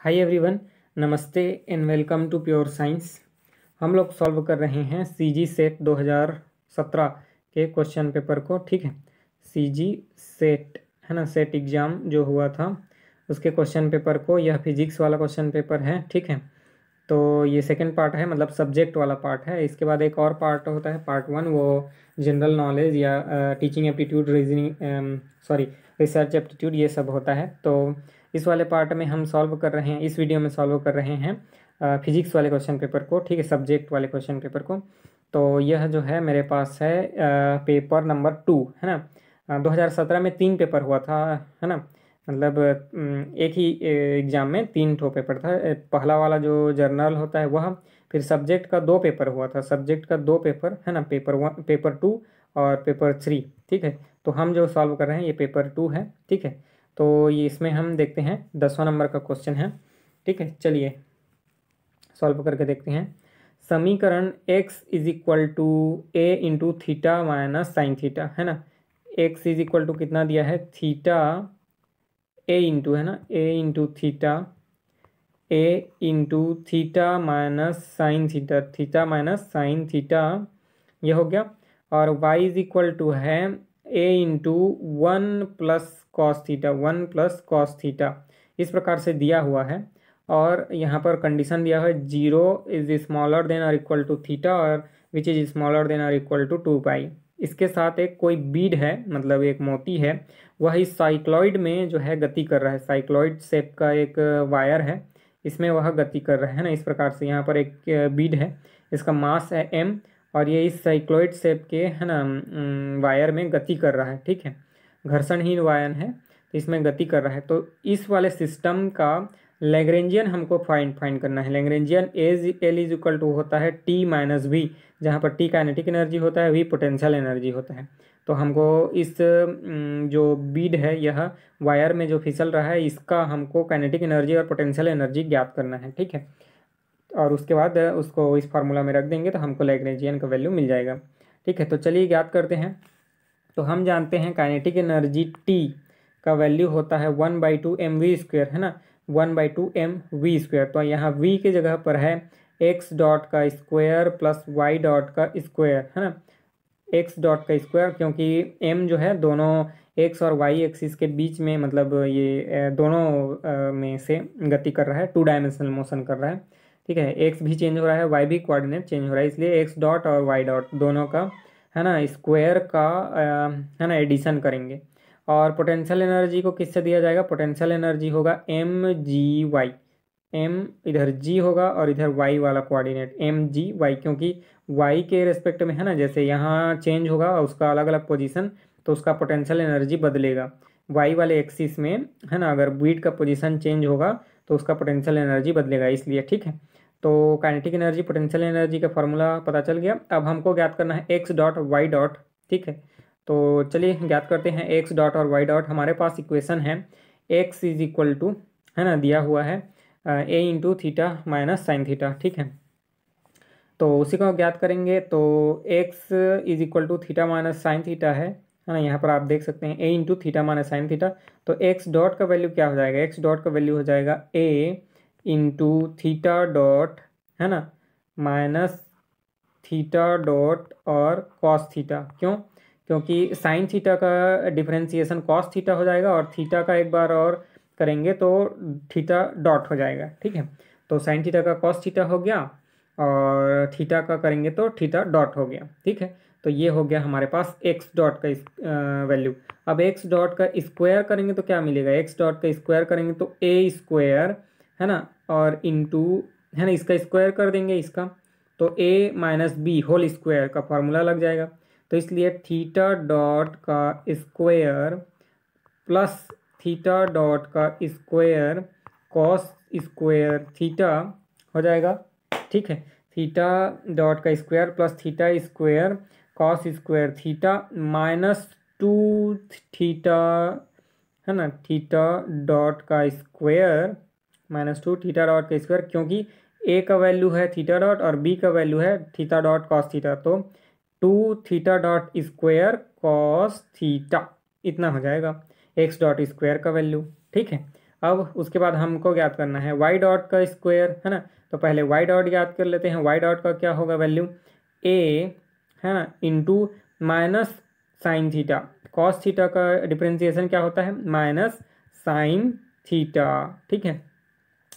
हाय everyone, नमस्ते and welcome to pure science. हम लोग सॉल्व कर रहे हैं सीजी सेट 2017 के क्वेश्चन पेपर को। ठीक है, सीजी सेट है ना, सेट एग्ज़ाम जो हुआ था उसके क्वेश्चन पेपर को। यह फिजिक्स वाला क्वेश्चन पेपर है। ठीक है, तो ये सेकंड पार्ट है, मतलब सब्जेक्ट वाला पार्ट है। इसके बाद एक और पार्ट होता है, पार्ट 1, वो जनरल नॉलेज या teaching aptitude, reasoning, research aptitude, ये सब होता है। तो इस वाले पार्ट में हम सॉल्व कर रहे हैं, इस वीडियो में सॉल्व कर रहे हैं फिजिक्स वाले क्वेश्चन पेपर को। ठीक है, सब्जेक्ट वाले क्वेश्चन पेपर को। तो यह जो है मेरे पास है पेपर नंबर 2 है ना। 2017 में 3 पेपर हुआ था, है ना। मतलब एक ही एग्ज़ाम में 3 ठो पेपर था। पहला वाला जो जर्नल होता है वह, फिर सब्जेक्ट का 2 पेपर हुआ था, सब्जेक्ट का 2 पेपर है ना, पेपर 1, पेपर 2 और पेपर 3। ठीक है, तो हम जो सॉल्व कर रहे हैं ये पेपर 2 है। ठीक है, तो ये इसमें हम देखते हैं 10वां नंबर का क्वेश्चन है। ठीक है, चलिए सॉल्व करके देखते हैं। समीकरण x is equal to A into theta minus sine theta, है ना। x इज इक्वल टू कितना दिया है, थीटा ए इंटू, है ना, a into theta, a into theta minus sine theta, theta minus sine theta, ये हो गया। और y इज इक्वल टू है a into 1 plus cos theta, 1 plus cos theta, इस प्रकार से दिया हुआ है। और यहाँ पर कंडीशन दिया हुआ है 0 इज स्मॉलर देन और इक्वल टू थीटा और विच इज स्मॉलर देन और इक्वल टू 2 पाई। इसके साथ एक कोई बीड है, मतलब एक मोती है, वह इस साइक्लॉइड में जो है गति कर रहा है। साइक्लॉइड शेप का एक वायर है, इसमें वह गति कर रहा है ना। इस प्रकार से यहाँ पर एक बीड है, इसका मास है m, और ये इस साइक्लॉइड शेप के, है ना, वायर में गति कर रहा है। ठीक है, घर्षणहीन वायर है, तो इसमें गति कर रहा है। तो इस वाले सिस्टम का लैग्रेंजियन हमको फाइंड करना है। Lagrangian L is equal to होता है टी माइनस वी, जहाँ पर टी काइनेटिक एनर्जी होता है, वी पोटेंशियल एनर्जी होता है। तो हमको इस जो बीड है, यह वायर में जो फिसल रहा है, इसका हमको काइनेटिक एनर्जी और पोटेंशियल एनर्जी ज्ञात करना है। ठीक है, और उसके बाद उसको इस फार्मूला में रख देंगे तो हमको लैग्रेंजियन का वैल्यू मिल जाएगा। ठीक है, तो चलिए ज्ञात करते हैं। तो हम जानते हैं काइनेटिक एनर्जी टी का वैल्यू होता है 1/2 mv², है ना, 1/2 mv²। तो यहाँ v की जगह पर है x डॉट का स्क्वायर प्लस y डॉट का स्क्वायर, है ना, x डॉट का स्क्वायर, क्योंकि m जो है दोनों x और y एक्सिस के बीच में, मतलब ये दोनों में से गति कर रहा है, 2 डायमेंशनल मोशन कर रहा है। ठीक है, x भी चेंज हो रहा है, y भी कोऑर्डिनेट चेंज हो रहा है, इसलिए x डॉट और y डॉट दोनों का, है ना, स्क्वायर का है ना, एडिशन करेंगे। और पोटेंशियल एनर्जी को किससे दिया जाएगा, पोटेंशियल एनर्जी होगा mgy, m इधर g होगा और इधर y वाला कोऑर्डिनेट mgy, क्योंकि y के रेस्पेक्ट में, है ना, जैसे यहाँ चेंज होगा उसका अलग अलग पोजीशन, तो उसका पोटेंशियल एनर्जी बदलेगा y वाले एक्सिस में, है ना। अगर बीट का पोजीशन चेंज होगा तो उसका पोटेंशियल एनर्जी बदलेगा, इसलिए। ठीक है, तो काइनेटिक एनर्जी पोटेंशियल एनर्जी का फॉर्मूला पता चल गया। अब हमको ज्ञात करना है x डॉट वाई डॉट। ठीक है, तो चलिए ज्ञात करते हैं x डॉट और y डॉट। हमारे पास इक्वेशन है x इज इक्वल टू, है ना, दिया हुआ है a into theta minus sine theta. ठीक है, तो उसी को ज्ञात करेंगे। तो x is equal to theta minus sine theta है ना। यहाँ पर आप देख सकते हैं a into theta minus sine theta. तो x डॉट का वैल्यू क्या हो जाएगा, x डॉट का वैल्यू हो जाएगा a इंटू थीटा डॉट, है ना, माइनस थीटा डॉट और कॉस थीटा। क्यों, क्योंकि साइन थीटा का डिफरेंशिएशन कॉस थीटा हो जाएगा, और थीटा का एक बार और करेंगे तो थीटा डॉट हो जाएगा। ठीक है, तो साइन थीटा का कॉस थीटा हो गया, और थीटा का करेंगे तो थीटा डॉट हो गया। ठीक है, तो ये हो गया हमारे पास x डॉट का वैल्यू। अब x डॉट का स्क्वायर करेंगे तो क्या मिलेगा, x डॉट का स्क्वायर करेंगे तो a स्क्वायर, है ना, और इंटू, है ना, इसका स्क्वायर कर देंगे इसका, तो a माइनस बी होल स्क्वायर का फॉर्मूला लग जाएगा। तो इसलिए थीटा डॉट का स्क्वायर प्लस थीटा डॉट का स्क्वायर कॉस स्क्वायर थीटा हो जाएगा। ठीक है, थीटा डॉट का square plus theta square cos square theta minus 2 theta, है ना, थीटा डॉट का स्क्वायर माइनस 2 थीटा डॉट का स्क्वायर, क्योंकि a का वैल्यू है थीटा डॉट और b का वैल्यू है थीटा डॉट कॉस थीटा, तो 2 theta dot square cos theta, इतना हो जाएगा x डॉट स्क्वायर का वैल्यू। ठीक है, अब उसके बाद हमको ज्ञात करना है वाई डॉट का स्क्वायर, है ना। तो पहले वाई डॉट ज्ञात कर लेते हैं। वाई डॉट का क्या होगा वैल्यू, ए, है ना, into minus sine theta. Cos theta का डिफ्रेंसिएशन क्या होता है, माइनस साइन थीटा, ठीक है,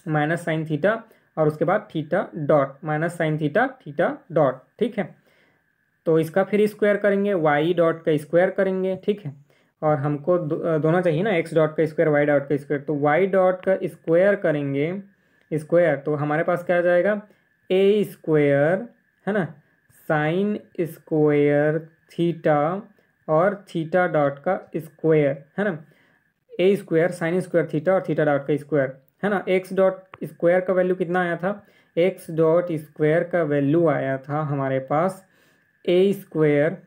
माइनस साइन थीटा, और उसके बाद theta dot, minus sine theta theta dot, ठीक है। तो इसका फिर स्क्वायर करेंगे, वाई डॉट का स्क्वायर करेंगे, ठीक है। और हमको दोनों चाहिए ना, एक्स डॉट का स्क्वायर वाई डॉट का स्क्वायर, तो वाई डॉट का स्क्वायर करेंगे स्क्वायर, तो हमारे पास क्या आ जाएगा, ए स्क्वायर, है ना, साइन स्क्वायर थीटा और थीटा डॉट का स्क्वायर, है ना, ए स्क्वायर साइन स्क्वायर थीटा और थीटा डॉट का स्क्वायर, है ना। एक्स डॉट स्क्वायर का वैल्यू कितना आया था, एक्स डॉट स्क्वायर का वैल्यू आया था हमारे पास ए स्क्वायर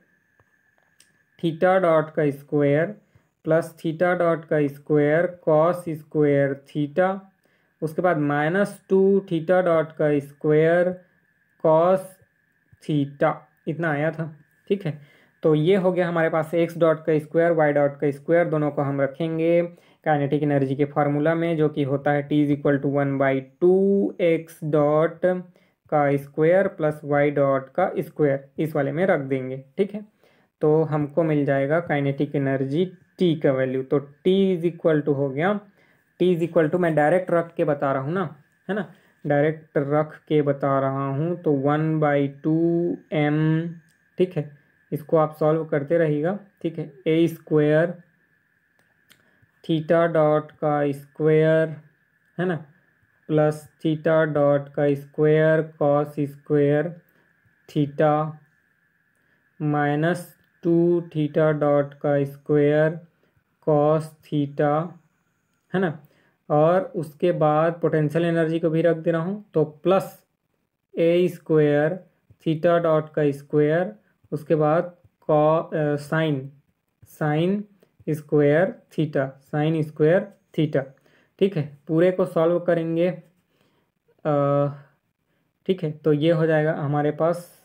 थीटा डॉट का स्क्वायर प्लस थीटा डॉट का स्क्वायर कॉस स्क्वायर थीटा, उसके बाद -2 थीटा डॉट का स्क्वायर कॉस थीटा, इतना आया था, ठीक है। तो ये हो गया हमारे पास एक्स डॉट का स्क्वायर वाई डॉट का स्क्वायर, दोनों को हम रखेंगे काइनेटिक एनर्जी के फार्मूला में, जो कि होता है T = 1/2 एक्स डॉट का स्क्वायर प्लस वाई डॉट का स्क्वायर, इस वाले में रख देंगे, ठीक है। तो हमको मिल जाएगा काइनेटिक एनर्जी T का वैल्यू। तो T = हो गया, T = मैं डायरेक्ट रख के बता रहा हूँ ना, है ना, डायरेक्ट रख के बता रहा हूँ, तो 1/2m, ठीक है। इसको आप सॉल्व करते रहिएगा, ठीक है। ए स्क्वायर थीटा डॉट का स्क्वायर, है ना, प्लस थीटा डॉट का square cos square theta -2 theta dot का स्क्वायर कॉस थीटा, है ना। और उसके बाद पोटेंशियल एनर्जी को भी रख दे रहा हूँ, तो प्लस ए स्क्वायर थीटा डॉट का स्क्वायर, उसके बाद sine square theta, sine square theta, ठीक है। पूरे को सॉल्व करेंगे, ठीक है। तो ये हो जाएगा हमारे पास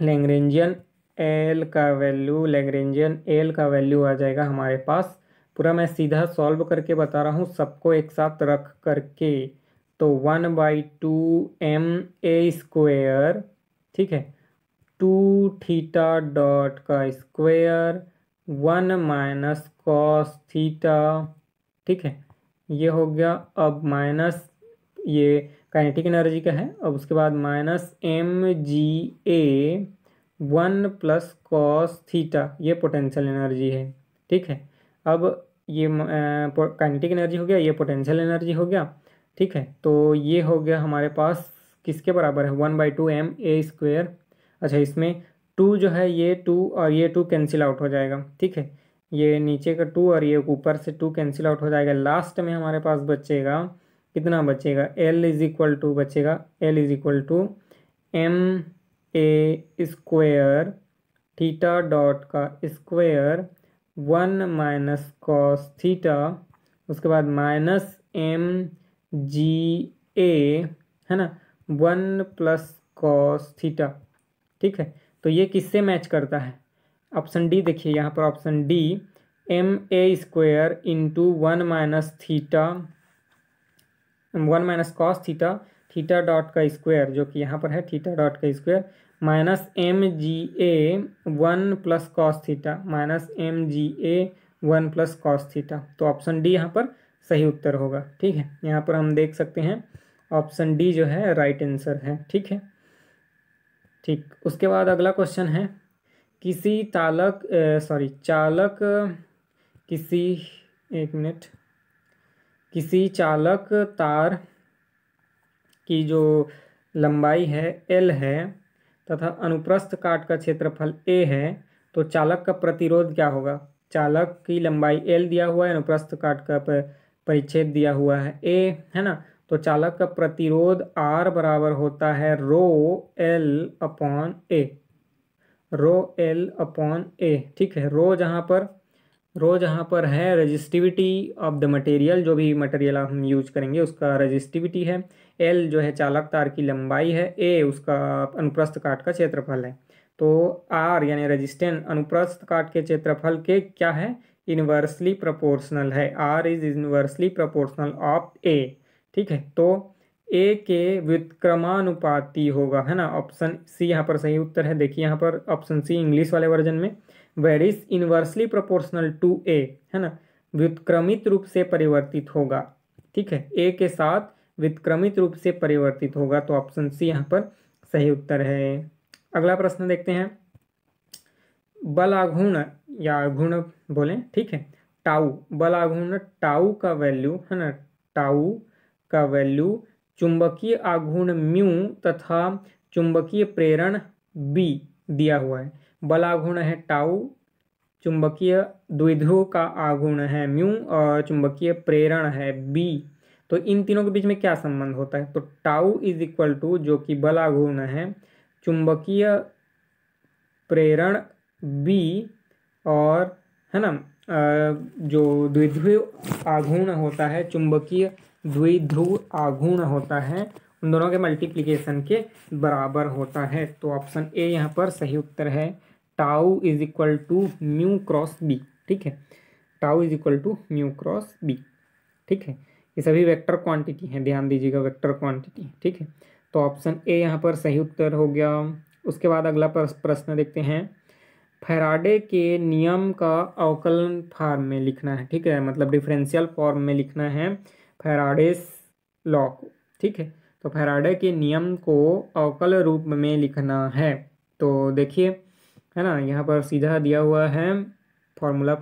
लैग्रेंजियन एल का वैल्यू आ जाएगा हमारे पास। पूरा मैं सीधा सॉल्व करके बता रहा हूँ, सबको एक साथ रख करके। तो 1/2m ए स्क्वायर, ठीक है, 2 थीटा डॉट का स्क्वायर 1 माइनस कॉस थीटा, ठीक है, ये हो गया। अब माइनस, ये काइनेटिक एनर्जी का है, अब उसके बाद -mga 1 प्लस कॉस थीटा, ये पोटेंशियल एनर्जी है, ठीक है। अब ये काइनेटिक एनर्जी हो गया, ये पोटेंशियल एनर्जी हो गया, ठीक है। तो ये हो गया हमारे पास किसके बराबर है, 1/2m ए स्क्वायर। अच्छा, इसमें 2 जो है, ये 2 और ये 2 कैंसिल आउट हो जाएगा, ठीक है। ये नीचे का 2 और ये ऊपर से 2 कैंसिल आउट हो जाएगा। लास्ट में हमारे पास बचेगा, कितना बचेगा, बचेगा m a square theta dot का स्क्वायर 1 माइनस कॉस थीटा, उसके बाद -mga, है ना, 1 प्लस कॉस थीटा, ठीक है। तो ये किससे मैच करता है, ऑप्शन डी देखिए यहाँ पर, option D ma square into 1 minus theta 1 minus cos theta theta dot का स्क्वायर, जो कि यहाँ पर है थीटा डॉट का square, minus mga 1 plus cos theta, -mga 1 plus cos theta. तो ऑप्शन डी यहाँ पर सही उत्तर होगा, ठीक है। यहाँ पर हम देख सकते हैं ऑप्शन डी जो है राइट आंसर है, ठीक है, ठीक। उसके बाद अगला क्वेश्चन है, किसी चालक किसी, एक मिनट, किसी चालक तार की जो लंबाई है L है तथा अनुप्रस्थ काट का क्षेत्रफल A है, तो चालक का प्रतिरोध क्या होगा। चालक की लंबाई L दिया हुआ है, अनुप्रस्थ काट का परिच्छेद दिया हुआ है A, है ना। तो चालक का प्रतिरोध R बराबर होता है ρL/A, ρL/A, ठीक है। रो जहाँ पर है रेजिस्टिविटी ऑफ द मटेरियल, जो भी मटेरियल हम यूज करेंगे उसका रेजिस्टिविटी है, एल जो है चालक तार की लंबाई है, ए उसका अनुप्रस्थ काट का क्षेत्रफल है। तो आर यानी रेजिस्टेंस अनुप्रस्थ काट के क्षेत्रफल के क्या है, इनवर्सली प्रोपोर्शनल है, R is inversely proportional of A. ठीक है, तो ए के व्युत्क्रमानुपाती होगा, है ना। ऑप्शन सी यहाँ पर सही उत्तर है। देखिए यहाँ पर ऑप्शन सी इंग्लिश वाले वर्जन में, where is inversely proportional to A, है ना, व्युत्क्रमित रूप से परिवर्तित होगा। ठीक है, ए के साथ व्युत्क्रमित रूप से परिवर्तित होगा, तो ऑप्शन सी यहाँ पर सही उत्तर है। अगला प्रश्न देखते हैं। बलाघूर्ण या घूर्ण बोलें, ठीक है, टाउ, बलाघूर्ण टाउ का वैल्यू, है ना, टाउ का वैल्यू चुंबकीय आघूर्ण म्यू तथा चुंबकीय प्रेरण बी दिया हुआ है। बलाघूर्ण है टाउ, चुंबकीय द्विध्रुव का आघूर्ण है म्यू और चुंबकीय प्रेरण है बी। तो इन तीनों के बीच में क्या संबंध होता है? तो टाउ इज इक्वल टू, जो कि बलाघूर्ण है, चुंबकीय प्रेरण बी और, है ना, जो द्विध्रुव आघूर्ण होता है, चुंबकीय द्विध्रुव आघूर्ण होता है, उन दोनों के मल्टीप्लिकेशन के बराबर होता है। तो ऑप्शन ए यहाँ पर सही उत्तर है। Tau is equal to mu cross B. ठीक है, tau is equal to mu cross B. ठीक है, ये सभी वेक्टर क्वांटिटी हैं, ध्यान दीजिएगा, वेक्टर क्वांटिटी। ठीक है, तो ऑप्शन ए यहाँ पर सही उत्तर हो गया। उसके बाद अगला प्रश्न देखते हैं। फैराडे के नियम का अवकलन फॉर्म में लिखना है। ठीक है, मतलब डिफरेंशियल फॉर्म में लिखना है फैराडेस लॉ को। ठीक है, तो फैराडे के नियम को अवकल रूप में लिखना है। तो देखिए, है ना, यहाँ पर सीधा दिया हुआ है फॉर्मूला,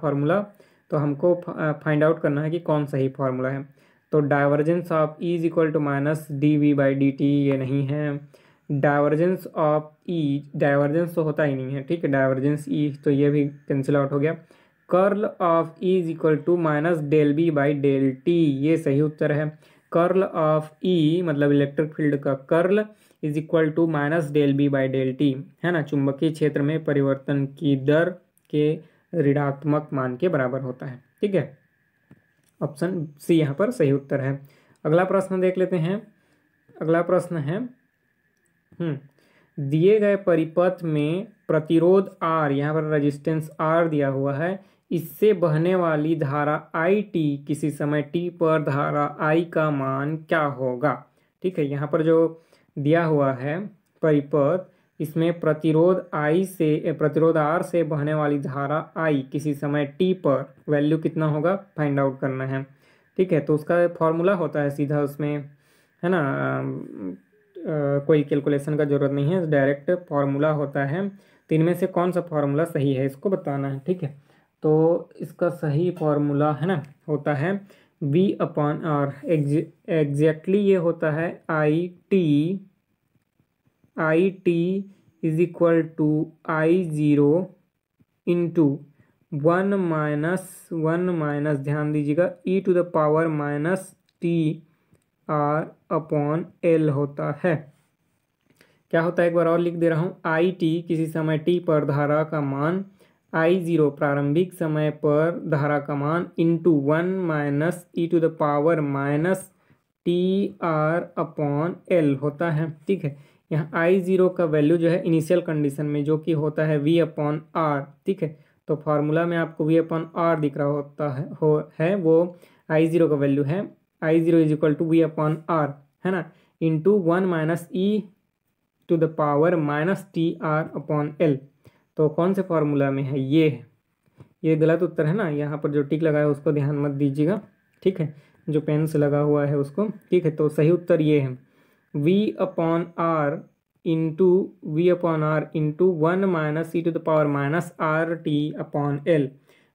तो हमको फाइंड आउट करना है कि कौन सही फॉर्मूला है। तो divergence of E is equal to minus D V by D T, ये नहीं है। डाइवर्जेंस ऑफ ई, डाइवर्जेंस तो होता ही नहीं है। ठीक है, डाइवर्जेंस ई, तो ये भी कैंसिल आउट हो गया। Curl of E is equal to minus del B by del T, ये सही उत्तर है। कर्ल ऑफ ई मतलब इलेक्ट्रिक फील्ड का curl is equal to minus del B by del T, है ना, चुंबकीय क्षेत्र में परिवर्तन की दर के ऋणात्मक मान के बराबर होता है। ठीक है, ऑप्शन सी यहाँ पर सही उत्तर है। अगला प्रश्न देख लेते हैं। अगला प्रश्न है, दिए गए परिपथ में प्रतिरोध R, यहाँ पर रेजिस्टेंस R दिया हुआ है, इससे बहने वाली धारा IT किसी समय t पर धारा I का मान क्या होगा? ठीक है, यहाँ पर जो दिया हुआ है परिपथ, इसमें प्रतिरोध R से बहने वाली धारा I किसी समय t पर वैल्यू कितना होगा फाइंड आउट करना है। ठीक है, तो उसका फॉर्मूला होता है सीधा उसमें, है ना, कोई कैलकुलेशन का जरूरत नहीं है, डायरेक्ट फार्मूला होता है। तो इनमें से कौन सा फार्मूला सही है इसको बताना है। ठीक है, तो इसका सही फार्मूला, है ना, होता है V अपॉन R। एग्जैक्टली ये होता है I T is equal to I0 into one minus ध्यान दीजिएगा e to the power minus T R upon L होता है। क्या होता है एक बार और लिख दे रहा हूँ। आई टी किसी समय t पर धारा का मान, I0 प्रारंभिक समय पर धारा का मान, into one minus E to the power minus T R upon L होता है। ठीक है, यहाँ I0 का वैल्यू जो है इनिशियल कंडीशन में, जो कि होता है V अपॉन आर। ठीक है, तो फार्मूला में आपको V अपॉन आर दिख रहा होता है, वो I0 का वैल्यू है। I0 is equal to V upon R, है ना, into one minus E to the power minus T R upon L. तो कौन से फार्मूला में है? ये है, ये गलत उत्तर है ना, यहाँ पर जो टिक लगा है उसको ध्यान मत दीजिएगा। ठीक है, जो पेन से लगा हुआ है उसको। ठीक है, तो सही उत्तर ये है V upon R into one minus E to the power minus R T upon L.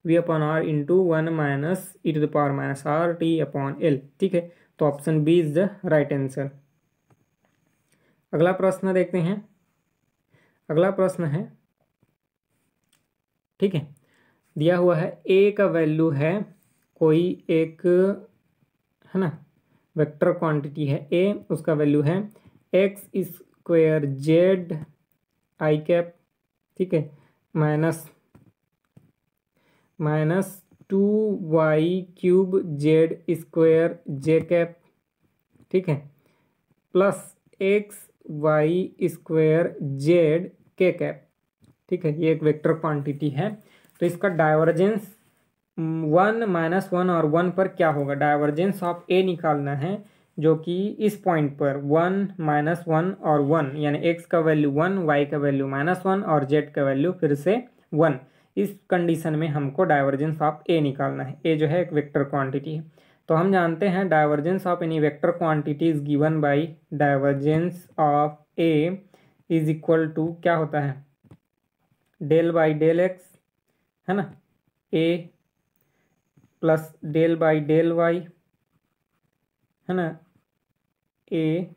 V upon R into one minus E to the power minus R T upon L. ठीक है, तो option B is the right answer. अगला प्रश्न देखते हैं। अगला प्रश्न है, ठीक है, दिया हुआ है A का वैल्यू है कोई एक, है ना, वेक्टर क्वांटिटी है A, उसका वैल्यू है x square Z I cap, ठीक है, माइनस 2y³ जेड स्क्वेयर जे कैप, ठीक है, प्लस XY² जेड के कैप। ठीक है, ये एक वेक्टर क्वांटिटी है। तो इसका डाइवर्जेंस 1 -1 और 1 पर क्या होगा, डाइवर्जेंस ऑफ ए निकालना है, जो कि इस पॉइंट पर 1 -1 और 1 यानी x का वैल्यू 1, y का वैल्यू -1 और z का वैल्यू फिर से 1। इस कंडीशन में हमको डाइवर्जेंस ऑफ ए निकालना है। ए जो है एक वेक्टर क्वांटिटी है, तो हम जानते हैं divergence of any vector quantity is given by divergence of A is equal to क्या होता है, डेल बाई डेल एक्स, है ना, A plus del by del y, है ना, A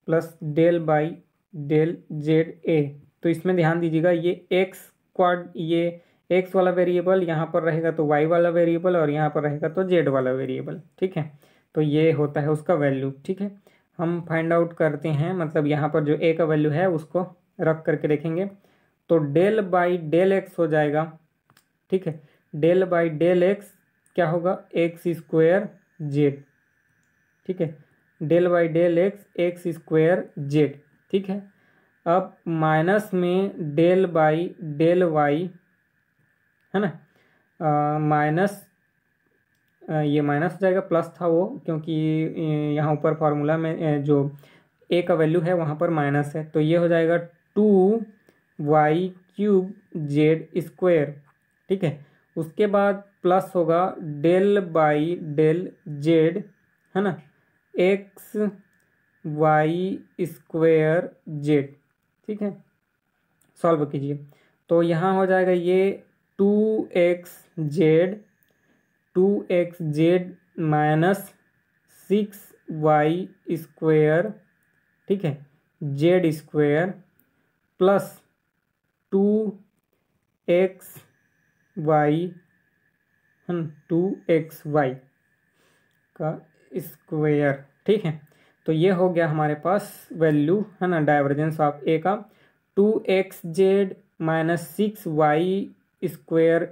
plus del by del z A. तो इसमें ध्यान दीजिएगा, ये एक्स वाला वेरिएबल यहाँ पर रहेगा तो वाई वाला वेरिएबल, और यहाँ पर रहेगा तो जेड वाला वेरिएबल, ठीक है। तो ये होता है उसका वैल्यू, ठीक है। हम फाइंड आउट करते हैं, मतलब यहाँ पर जो ए का वैल्यू है उसको रख करके देखेंगे, तो डेल बाई डेल एक्स हो जाएगा, ठीक है। डेल बाई डेल एक्स क्या होगा, एक्स स्क्वायर जेड, ठीक है। Del by del X square Z, ठीक है। अब माइनस में डेल बाई डेल वाई, है ना, माइनस ये माइनस हो जाएगा, प्लस था वो क्योंकि यहाँ ऊपर फार्मूला में जो ए का वैल्यू है वहाँ पर माइनस है, तो ये हो जाएगा 2y³ जेड स्क्वायर, ठीक है। उसके बाद प्लस होगा डेल बाई डेल जेड, है ना, XY² जेड, ठीक है। सॉल्व कीजिए तो यहाँ हो जाएगा ये 2x माइनस 6y², ठीक है, Z square plus 2xy, 2xy का स्क्वायर, ठीक है। तो ये हो गया हमारे पास वैल्यू, है ना, डाइवर्जेंस ऑफ ए का 2xz minus 6y²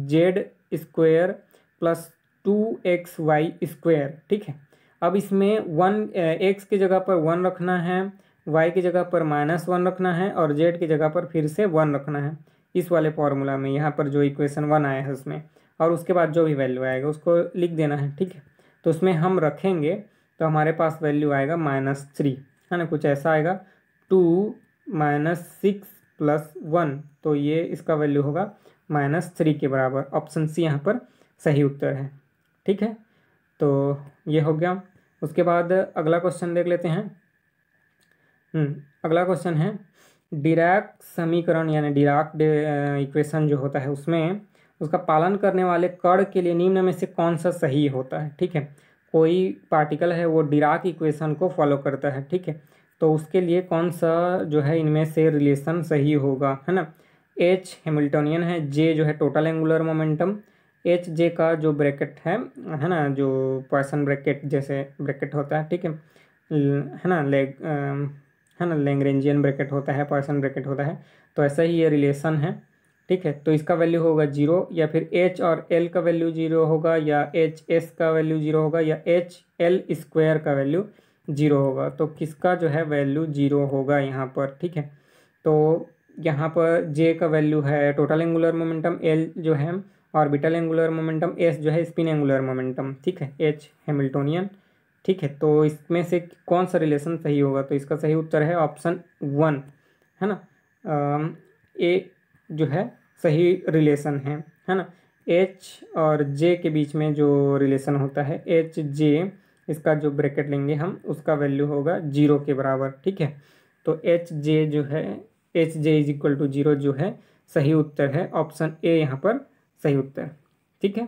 Z square plus 2xy², ठीक है। अब इसमें 1 x की जगह पर 1 रखना है, y की जगह पर -1 रखना है, और z की जगह पर फिर से 1 रखना है इस वाले फॉर्मूला में, यहाँ पर जो इक्वेशन 1 आया है उसमें, और उसके बाद जो भी वैल्यू आएगा उसको लिख देना है, ठीक है। तो उसमें हम रखेंगे तो हमारे पास वैल्यू आएगा -3, है ना, कुछ ऐसा आएगा, 2 - 6 + 1, तो ये इसका वैल्यू होगा -3 के बराबर। ऑप्शन सी यहाँ पर सही उत्तर है, ठीक है। तो ये हो गया। उसके बाद अगला क्वेश्चन देख लेते हैं। अगला क्वेश्चन है डिराक समीकरण यानी डिराक इक्वेशन जो होता है उसमें उसका पालन करने वाले कण के लिए निम्न में से कौन सा सही होता है, ठीक है। कोई पार्टिकल है वो डिराक इक्वेशन को फॉलो करता है, ठीक है, तो उसके लिए कौन सा जो है इनमें से रिलेशन सही होगा, है ना। एच हैमिल्टनियन है, जे जो है total angular momentum, H J का जो ब्रैकेट है ना, जो पॉइसन ब्रैकेट जैसे ब्रैकेट होता है, ठीक है ना, है ना, लैग्रेंजियन ब्रैकेट होता है, पॉइसन ब्रैकेट होता है, तो ऐसा ही ये रिलेशन है, ठीक है। तो इसका वैल्यू होगा 0, या फिर एच और एल का वैल्यू 0 होगा, या एच एस का वैल्यू 0 होगा, या एच एल स्क्वायर का वैल्यू 0 होगा। तो किसका जो है वैल्यू 0 होगा यहाँ पर, ठीक है। तो यहाँ पर जे का वैल्यू है टोटल एंगुलर मोमेंटम, एल जो है ऑर्बिटल एंगुलर मोमेंटम, एस जो है स्पिन एंगुलर मोमेंटम, ठीक है, एच हैमिल्टोनियन, ठीक है। तो इसमें से कौन सा रिलेशन सही होगा, तो इसका सही उत्तर है ऑप्शन 1, है ना, ए जो है सही रिलेशन है ना। एच और जे के बीच में जो रिलेशन होता है एच जे, इसका जो ब्रैकेट लेंगे हम उसका वैल्यू होगा 0 के बराबर, ठीक है। तो एच जे जो है H J is equal to 0 जो है सही उत्तर है, ऑप्शन ए यहाँ पर सही उत्तर, ठीक है।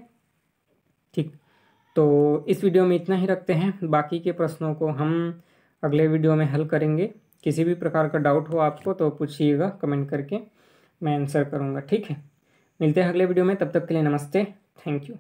ठीक, तो इस वीडियो में इतना ही रखते हैं, बाकी के प्रश्नों को हम अगले वीडियो में हल करेंगे। किसी भी प्रकार का डाउट हो आपको तो पूछिएगा कमेंट करके, मैं आंसर करूँगा, ठीक है। मिलते हैं अगले वीडियो में, तब तक के लिए नमस्ते, थैंक यू।